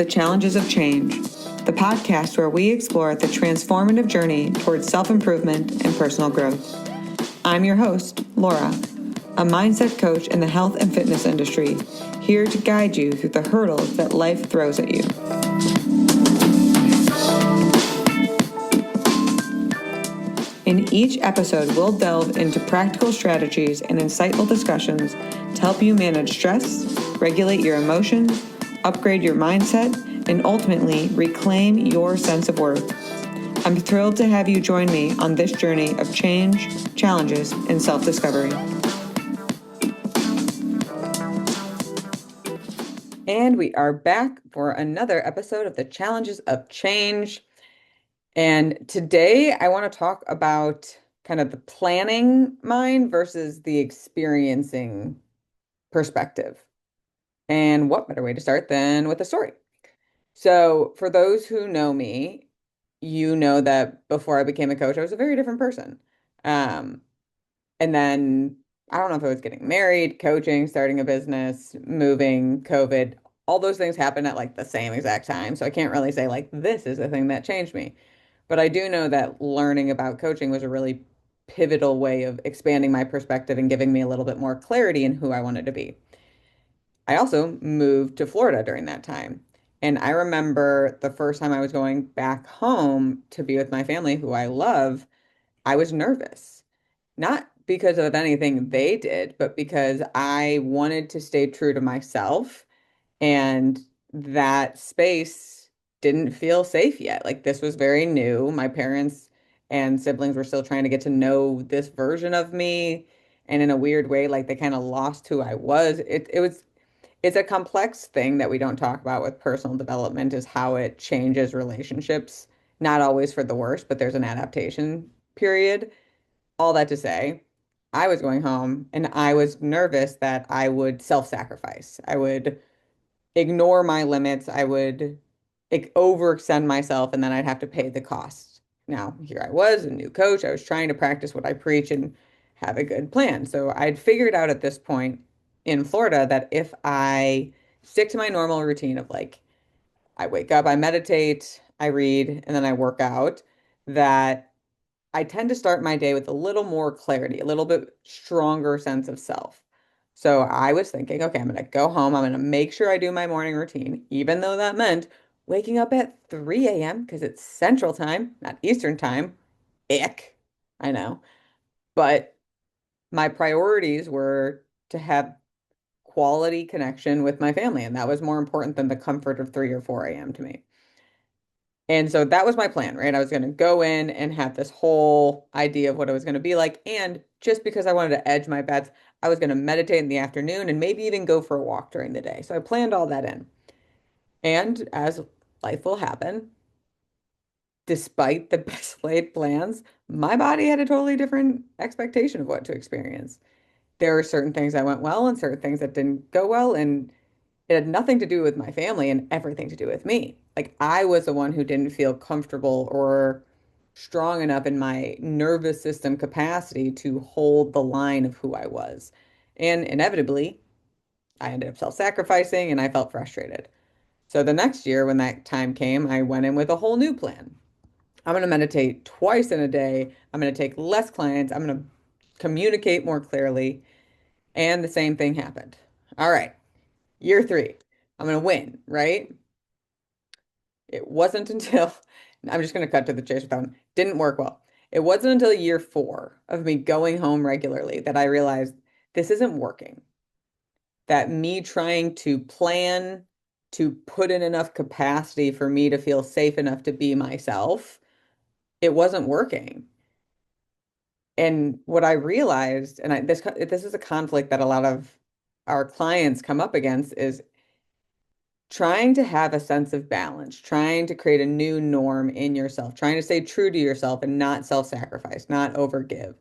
The Challenges of Change, the podcast where we explore the transformative journey towards self-improvement and personal growth. I'm your host, Laura, a mindset coach in the health and fitness industry, here to guide you through the hurdles that life throws at you. In each episode, we'll delve into practical strategies and insightful discussions to help you manage stress, regulate your emotions, upgrade your mindset, and ultimately reclaim your sense of worth. I'm thrilled to have you join me on this journey of change, challenges, and self-discovery. And we are back for another episode of The Challenges of Change. And today I want to talk about kind of the planning mind versus the experiencing perspective. And what better way to start than with a story? So for those who know me, you know that before I became a coach, I was a very different person. And then I don't know if I was getting married, coaching, starting a business, moving, COVID, all those things happened at like the same exact time. So I can't really say like this is the thing that changed me. But I do know that learning about coaching was a really pivotal way of expanding my perspective and giving me a little bit more clarity in who I wanted to be. I also moved to Florida during that time. And I remember the first time I was going back home to be with my family, who I love, I was nervous. Not because of anything they did, but because I wanted to stay true to myself. And that space didn't feel safe yet. Like this was very new. My parents and siblings were still trying to get to know this version of me. And in a weird way, like they kind of lost who I was. It's a complex thing that we don't talk about with personal development is how it changes relationships. Not always for the worse, but there's an adaptation period. All that to say, I was going home and I was nervous that I would self-sacrifice. I would ignore my limits. I would overextend myself and then I'd have to pay the cost. Now, here I was, a new coach. I was trying to practice what I preach and have a good plan. So I'd figured out at this point in Florida that if I stick to my normal routine of like, I wake up, I meditate, I read, and then I work out, that I tend to start my day with a little more clarity, a little bit stronger sense of self. So I was thinking, okay, I'm going to go home. I'm going to make sure I do my morning routine, even though that meant waking up at 3 a.m. because it's Central Time, not Eastern Time. Ick. I know. But my priorities were to have quality connection with my family, and that was more important than the comfort of 3 or 4 a.m. to me. And so that was my plan, right? I was going to go in and have this whole idea of what it was going to be like. And just because I wanted to edge my bets, I was going to meditate in the afternoon and maybe even go for a walk during the day. So I planned all that in. And as life will happen, despite the best laid plans, my body had a totally different expectation of what to experience. There were certain things that went well and certain things that didn't go well. And it had nothing to do with my family and everything to do with me. Like I was the one who didn't feel comfortable or strong enough in my nervous system capacity to hold the line of who I was. And inevitably, I ended up self-sacrificing and I felt frustrated. So the next year, when that time came, I went in with a whole new plan. I'm going to meditate twice in a day. I'm going to take less clients. I'm going to communicate more clearly. And the same thing happened. All right. Year three, I'm going to win, right? It wasn't until, I'm just going to cut to the chase with that one, didn't work well. It wasn't until year four of me going home regularly that I realized this isn't working. That me trying to plan to put in enough capacity for me to feel safe enough to be myself, it wasn't working. And what I realized, and this is a conflict that a lot of our clients come up against, is trying to have a sense of balance, trying to create a new norm in yourself, trying to stay true to yourself and not self-sacrifice, not overgive.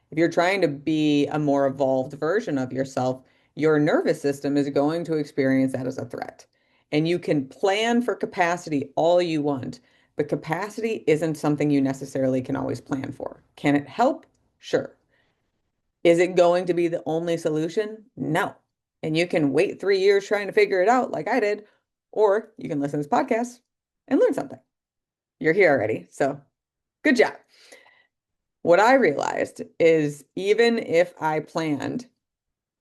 If you're trying to be a more evolved version of yourself, your nervous system is going to experience that as a threat. And you can plan for capacity all you want, but capacity isn't something you necessarily can always plan for. Can it help? Sure. Is it going to be the only solution? No. And you can wait 3 years trying to figure it out like I did, or you can listen to this podcast and learn something. You're here already, so good job. What I realized is even if I planned,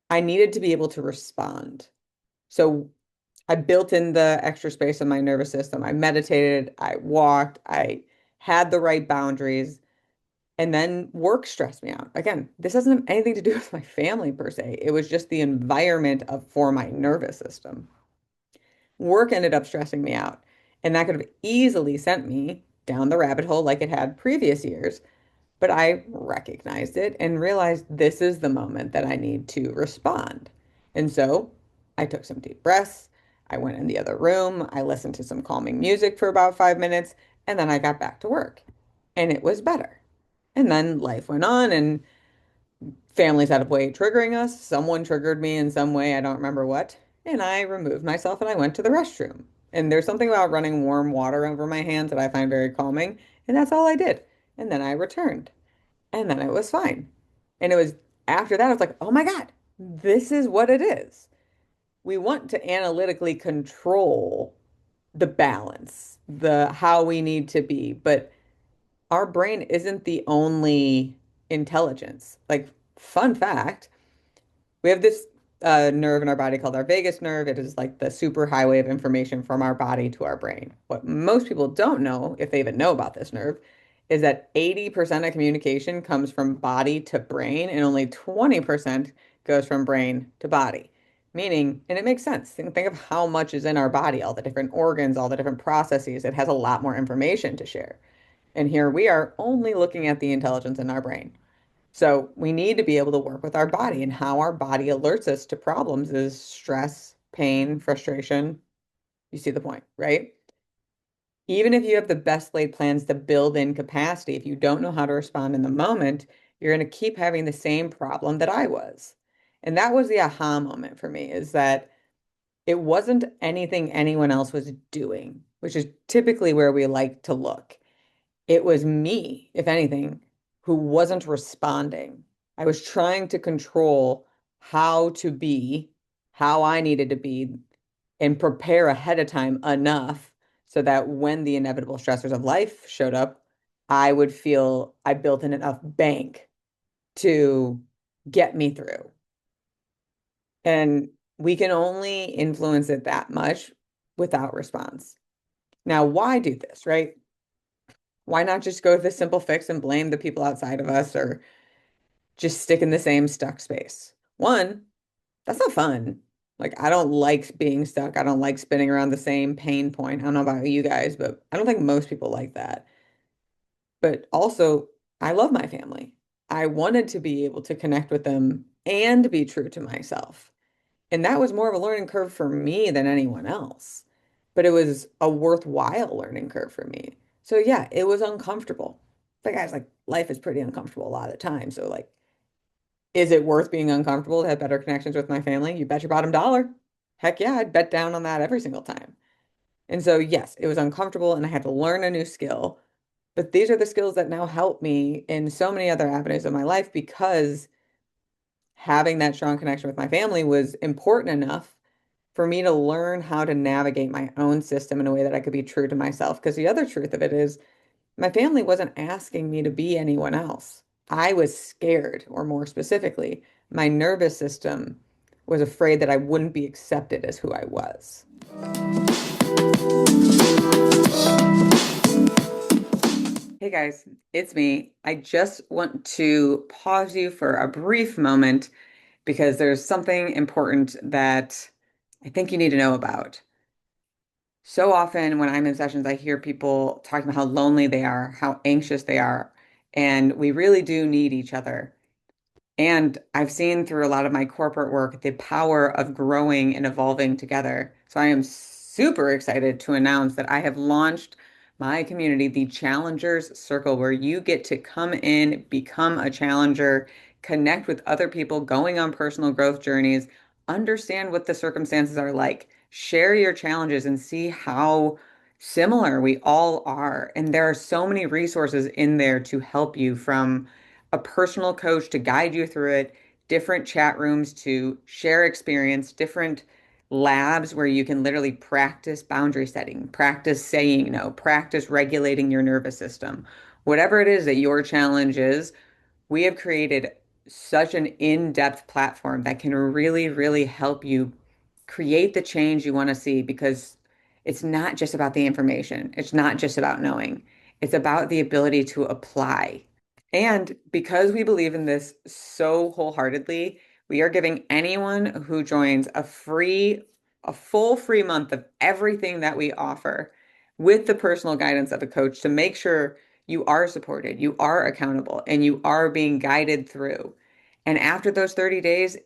I needed to be able to respond. So I built in the extra space in my nervous system. I meditated, I walked, I had the right boundaries, and then work stressed me out. Again, this doesn't have anything to do with my family per se. It was just the environment of for my nervous system. Work ended up stressing me out, and that could have easily sent me down the rabbit hole like it had previous years. But I recognized it and realized this is the moment that I need to respond. And so I took some deep breaths. I went in the other room. I listened to some calming music for about 5 minutes, and then I got back to work. And it was better. And then life went on, and families had a way of triggering us. Someone triggered me in some way, I don't remember what. And I removed myself and I went to the restroom. And there's something about running warm water over my hands that I find very calming. And that's all I did. And then I returned. And then it was fine. And it was after that, I was like, oh my God, this is what it is. We want to analytically control the balance, the how we need to be, but our brain isn't the only intelligence. Like, fun fact, we have this nerve in our body called our vagus nerve. It is like the super highway of information from our body to our brain. What most people don't know, if they even know about this nerve, is that 80% of communication comes from body to brain and only 20% goes from brain to body. Meaning, and it makes sense. Think of how much is in our body, all the different organs, all the different processes. It has a lot more information to share. And here we are only looking at the intelligence in our brain. So we need to be able to work with our body, and how our body alerts us to problems is stress, pain, frustration. You see the point, right? Even if you have the best laid plans to build in capacity, if you don't know how to respond in the moment, you're going to keep having the same problem that I was. And that was the aha moment for me, is that it wasn't anything anyone else was doing, which is typically where we like to look. It was me, if anything, who wasn't responding. I was trying to control how to be, how I needed to be, and prepare ahead of time enough so that when the inevitable stressors of life showed up, I would feel I built in enough bank to get me through. And we can only influence it that much without response. Now, why do this, right? Why not just go with the simple fix and blame the people outside of us or just stick in the same stuck space? One, that's not fun. Like, I don't like being stuck. I don't like spinning around the same pain point. I don't know about you guys, but I don't think most people like that. But also, I love my family. I wanted to be able to connect with them and be true to myself. And that was more of a learning curve for me than anyone else. But it was a worthwhile learning curve for me. So yeah, it was uncomfortable. But guys, like life is pretty uncomfortable a lot of the time. So like, is it worth being uncomfortable to have better connections with my family? You bet your bottom dollar. Heck yeah, I'd bet down on that every single time. And so yes, it was uncomfortable and I had to learn a new skill. But these are the skills that now help me in so many other avenues of my life because having that strong connection with my family was important enough for me to learn how to navigate my own system in a way that I could be true to myself. Because the other truth of it is, my family wasn't asking me to be anyone else. I was scared, or more specifically, my nervous system was afraid that I wouldn't be accepted as who I was. Hey guys, it's me. I just want to pause you for a brief moment because there's something important that I think you need to know about. So often when I'm in sessions, I hear people talking about how lonely they are, how anxious they are, and we really do need each other. And I've seen through a lot of my corporate work the power of growing and evolving together. So I am super excited to announce that I have launched my community, the Challengers Circle, where you get to come in, become a challenger, connect with other people going on personal growth journeys, understand what the circumstances are like, share your challenges, and see how similar we all are. And there are so many resources in there to help you, from a personal coach to guide you through it, different chat rooms to share experience, different labs where you can literally practice boundary setting, practice saying no, practice regulating your nervous system. Whatever it is that your challenge is, we have created such an in-depth platform that can really, really help you create the change you want to see because it's not just about the information. It's not just about knowing. It's about the ability to apply. And because we believe in this so wholeheartedly, we are giving anyone who joins a full free month of everything that we offer with the personal guidance of a coach to make sure you are supported, you are accountable, and you are being guided through. And after those 30 days,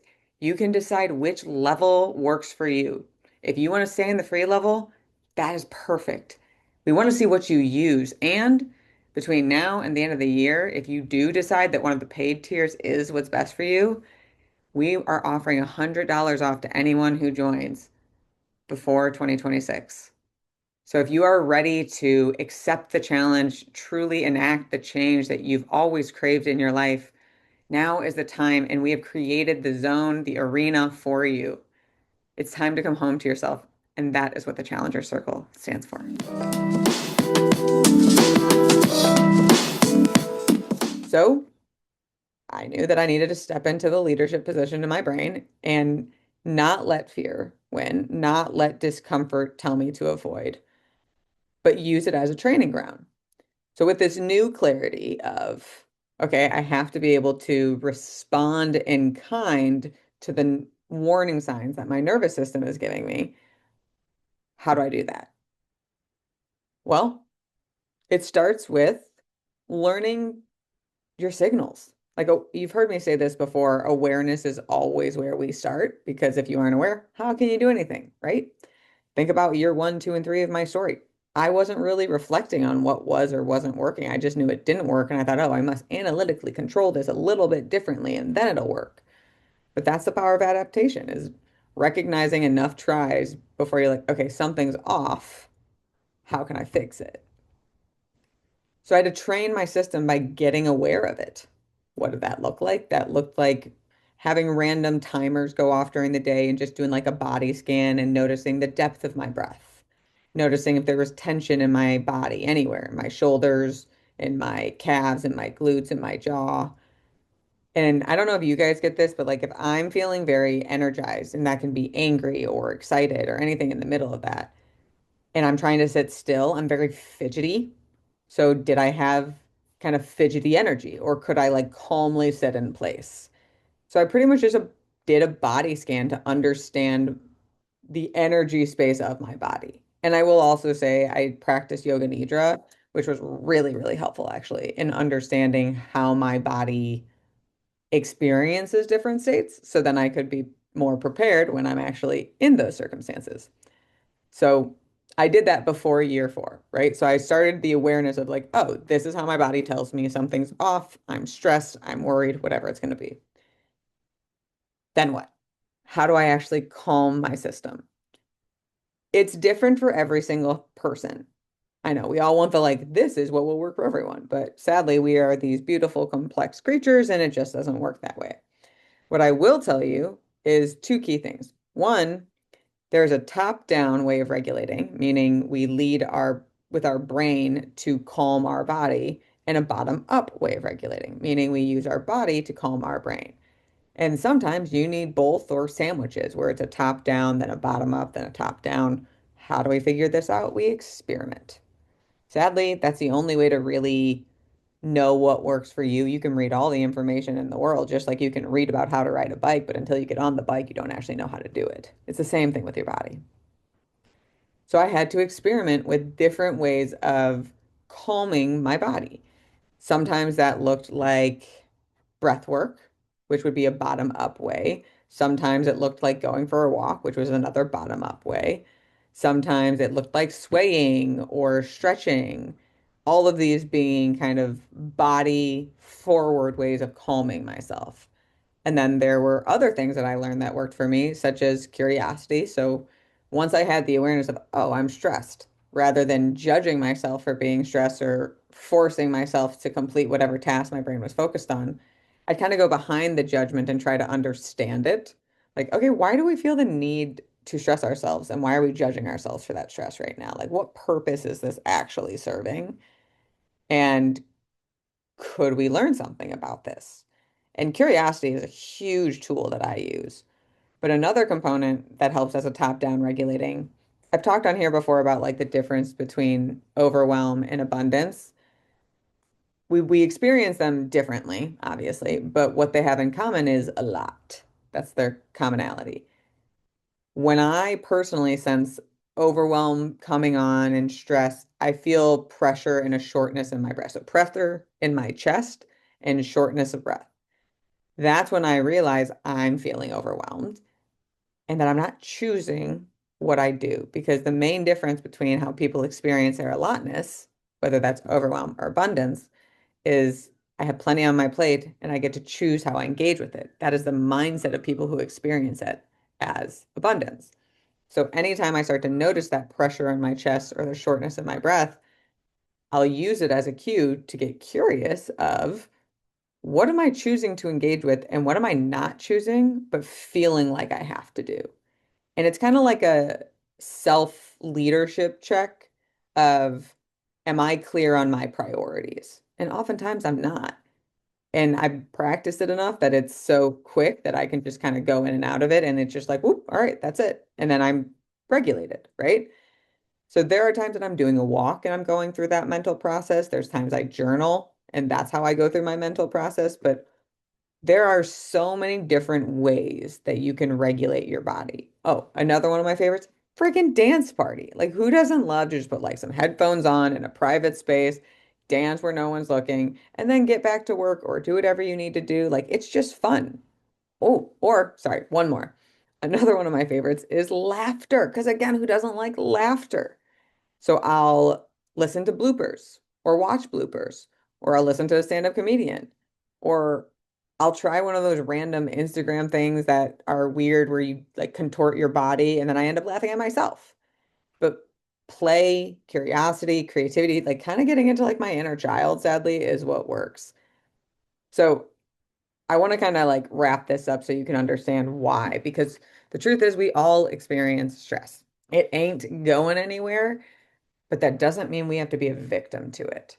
you can decide which level works for you. If you want to stay in the free level, that is perfect. We want to see what you use. And between now and the end of the year, if you do decide that one of the paid tiers is what's best for you, we are offering $100 off to anyone who joins before 2026. So if you are ready to accept the challenge, truly enact the change that you've always craved in your life, now is the time, and we have created the zone, the arena for you. It's time to come home to yourself, and that is what the Challenger Circle stands for. So I knew that I needed to step into the leadership position in my brain and not let fear win, not let discomfort tell me to avoid, but use it as a training ground. So with this new clarity of, okay, I have to be able to respond in kind to the warning signs that my nervous system is giving me, how do I do that? Well, it starts with learning your signals. Like, oh, you've heard me say this before, awareness is always where we start because if you aren't aware, how can you do anything, right? Think about year one, two, and three of my story. I wasn't really reflecting on what was or wasn't working. I just knew it didn't work. And I thought, oh, I must analytically control this a little bit differently and then it'll work. But that's the power of adaptation is recognizing enough tries before you're like, okay, something's off. How can I fix it? So I had to train my system by getting aware of it. What did that look like? That looked like having random timers go off during the day and just doing like a body scan and noticing the depth of my breath, noticing if there was tension in my body anywhere, in my shoulders, in my calves, in my glutes, in my jaw. And I don't know if you guys get this, but like if I'm feeling very energized and that can be angry or excited or anything in the middle of that, and I'm trying to sit still, I'm very fidgety. So did I have kind of fidgety energy or could I like calmly sit in place? So I pretty much just did a body scan to understand the energy space of my body. And I will also say I practiced yoga nidra, which was really, really helpful actually in understanding how my body experiences different states. So then I could be more prepared when I'm actually in those circumstances. So I did that before year four, right? So I started the awareness of like, oh, this is how my body tells me something's off. I'm stressed. I'm worried, whatever it's going to be. Then what? How do I actually calm my system? It's different for every single person. I know we all want the like, this is what will work for everyone. But sadly, we are these beautiful, complex creatures and it just doesn't work that way. What I will tell you is two key things. One, there's a top-down way of regulating, meaning we lead our with our brain to calm our body, and a bottom-up way of regulating, meaning we use our body to calm our brain. And sometimes you need both or sandwiches, where it's a top-down, then a bottom-up, then a top-down. How do we figure this out? We experiment. Sadly, that's the only way to really know what works for you. You can read all the information in the world, just like you can read about how to ride a bike, but until you get on the bike, you don't actually know how to do it. It's the same thing with your body. So I had to experiment with different ways of calming my body. Sometimes that looked like breath work, which would be a bottom up way. Sometimes it looked like going for a walk, which was another bottom up way. Sometimes it looked like swaying or stretching, all of these being kind of body forward ways of calming myself. And then there were other things that I learned that worked for me, such as curiosity. So once I had the awareness of, oh, I'm stressed, rather than judging myself for being stressed or forcing myself to complete whatever task my brain was focused on, I'd kind of go behind the judgment and try to understand it. Like, okay, why do we feel the need to stress ourselves and why are we judging ourselves for that stress right now? Like, what purpose is this actually serving? And could we learn something about this? And curiosity is a huge tool that I use. But another component that helps as a top-down regulating, I've talked on here before about like the difference between overwhelm and abundance. We experience them differently, obviously, but what they have in common is a lot. That's their commonality. When I personally sense overwhelm coming on and stress, I feel pressure and a shortness in my breath. So pressure in my chest and shortness of breath. That's when I realize I'm feeling overwhelmed and that I'm not choosing what I do. Because the main difference between how people experience their allotness, whether that's overwhelm or abundance, is I have plenty on my plate and I get to choose how I engage with it. That is the mindset of people who experience it as abundance. So anytime I start to notice that pressure in my chest or the shortness in my breath, I'll use it as a cue to get curious of what am I choosing to engage with and what am I not choosing, but feeling like I have to do. And it's kind of like a self-leadership check of, am I clear on my priorities? And oftentimes I'm not. And I've practiced it enough that it's so quick that I can just kind of go in and out of it. And it's just like, whoop, all right, that's it. And then I'm regulated, right? So there are times that I'm doing a walk and I'm going through that mental process. There's times I journal and that's how I go through my mental process. But there are so many different ways that you can regulate your body. Oh, another one of my favorites, freaking dance party. Like, who doesn't love to just put like some headphones on in a private space, dance where no one's looking, and then get back to work or do whatever you need to do? Like, it's just fun. Oh, or sorry, one more. Another one of my favorites is laughter. Because again, who doesn't like laughter? So I'll listen to bloopers or watch bloopers, or I'll listen to a stand-up comedian, or I'll try one of those random Instagram things that are weird where you like contort your body and then I end up laughing at myself. But play, curiosity, creativity, like kind of getting into like my inner child, sadly, is what works. So I want to kind of like wrap this up so you can understand why, because the truth is we all experience stress. It ain't going anywhere. But that doesn't mean we have to be a victim to it.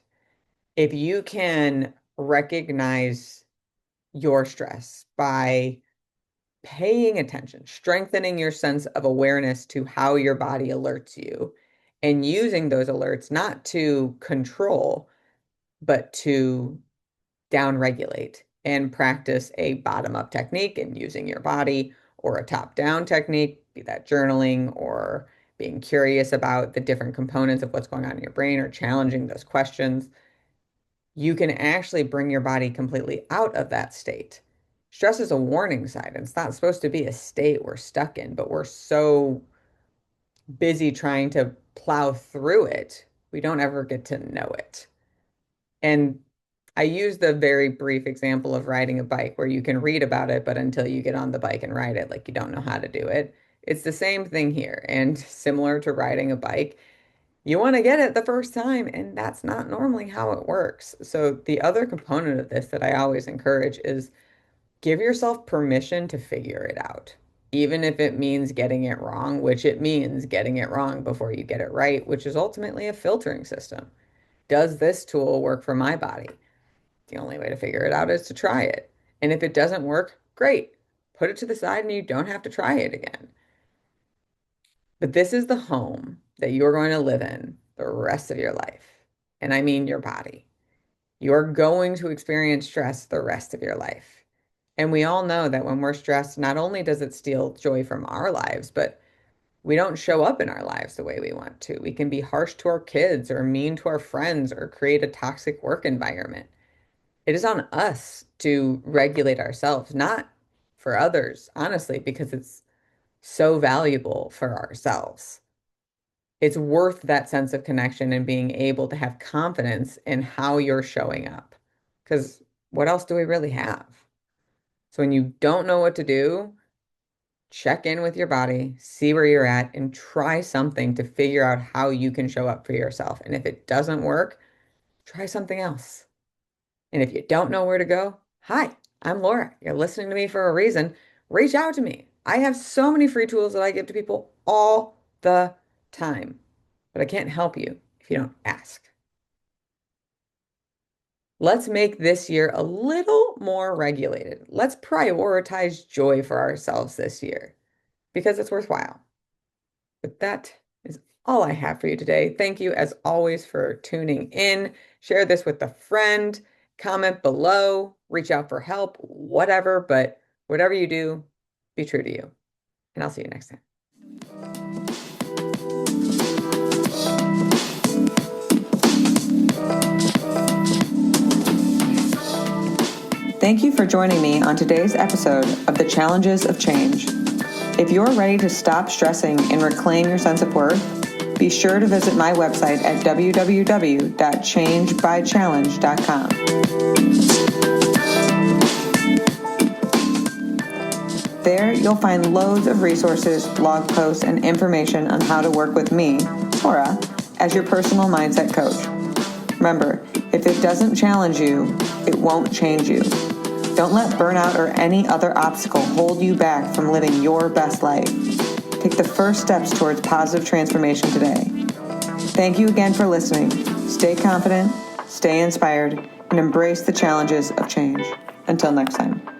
If you can recognize your stress by paying attention, strengthening your sense of awareness to how your body alerts you, and using those alerts not to control, but to downregulate and practice a bottom-up technique and using your body or a top-down technique, be that journaling or being curious about the different components of what's going on in your brain or challenging those questions, you can actually bring your body completely out of that state. Stress is a warning sign. It's not supposed to be a state we're stuck in, but we're so busy trying to plow through it, we don't ever get to know it. And I use the very brief example of riding a bike where you can read about it, but until you get on the bike and ride it, like you don't know how to do it. It's the same thing here. And similar to riding a bike, you want to get it the first time, and that's not normally how it works. So the other component of this that I always encourage is give yourself permission to figure it out. Even if it means getting it wrong, which it means getting it wrong before you get it right, which is ultimately a filtering system. Does this tool work for my body? The only way to figure it out is to try it. And if it doesn't work, great. Put it to the side and you don't have to try it again. But this is the home that you're going to live in the rest of your life. And I mean your body. You're going to experience stress the rest of your life. And we all know that when we're stressed, not only does it steal joy from our lives, but we don't show up in our lives the way we want to. We can be harsh to our kids or mean to our friends or create a toxic work environment. It is on us to regulate ourselves, not for others, honestly, because it's so valuable for ourselves. It's worth that sense of connection and being able to have confidence in how you're showing up. Because what else do we really have? So when you don't know what to do, check in with your body, see where you're at, and try something to figure out how you can show up for yourself. And if it doesn't work, try something else. And if you don't know where to go, hi, I'm Laura. You're listening to me for a reason. Reach out to me. I have so many free tools that I give to people all the time, but I can't help you if you don't ask. Let's make this year a little more regulated. Let's prioritize joy for ourselves this year because it's worthwhile. But that is all I have for you today. Thank you, as always, for tuning in. Share this with a friend, comment below, reach out for help, whatever. But whatever you do, be true to you. And I'll see you next time. Thank you for joining me on today's episode of The Challenges of Change. If you're ready to stop stressing and reclaim your sense of worth, be sure to visit my website at www.changebychallenge.com. There, you'll find loads of resources, blog posts, and information on how to work with me, Laura, as your personal mindset coach. Remember, if it doesn't challenge you, it won't change you. Don't let burnout or any other obstacle hold you back from living your best life. Take the first steps towards positive transformation today. Thank you again for listening. Stay confident, stay inspired, and embrace the challenges of change. Until next time.